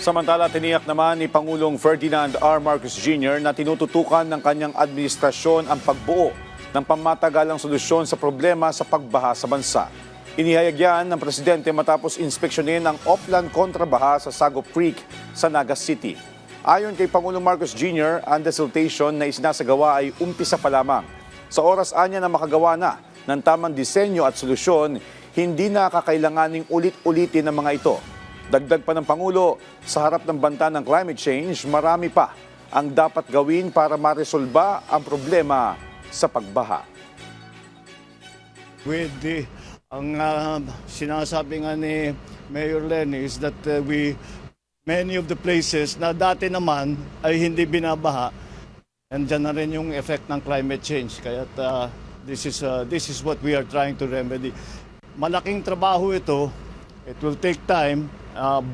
Samantala, tiniyak naman ni Pangulong Ferdinand R. Marcos Jr. na tinututukan ng kanyang administrasyon ang pagbuo ng pamatagalang solusyon sa problema sa pagbaha sa bansa. Inihayag yan ng Presidente matapos inspeksyonin ang offline kontrabaha sa Sagop Creek sa Naga City. Ayon kay Pangulong Marcos Jr., ang desiltation na isinasagawa ay umpisa pa lamang. Sa oras anya na makagawa na ng tamang disenyo at solusyon, hindi na kakailanganing ulit-ulitin ng mga ito. Dagdag pa ng Pangulo, sa harap ng banta ng climate change, marami pa ang dapat gawin para maresolba ang problema sa pagbaha. Ang sinasabi nga ni Mayor Lenny is that many of the places na dati naman ay hindi binabaha, and dyan na rin yung effect ng climate change. Kaya this is what we are trying to remedy. Malaking trabaho ito. It will take time,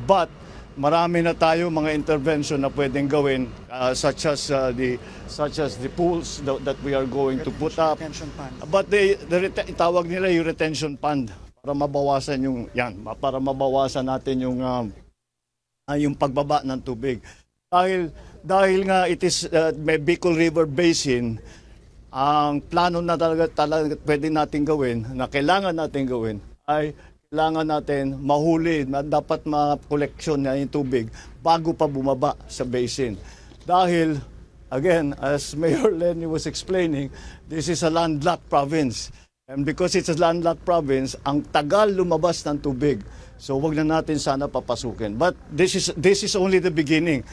but marami na tayo mga intervention na pwedeng gawin, such as the pools that we are going to put up. But tawag nila yung retention fund para mabawasan para mabawasan natin yung pagbaba ng tubig. Dahil nga it is may Bicol River Basin, ang plano na talaga pwede natin gawin, na kailangan natin gawin, ay kailangan natin mahuli, dapat ma-koleksyon na yung tubig bago pa bumaba sa basin. Dahil, again, as Mayor Lenny was explaining, this is a landlocked province. And because it's a landlocked province, ang tagal lumabas ng tubig. So wag na natin sana papasukin. But this is only the beginning.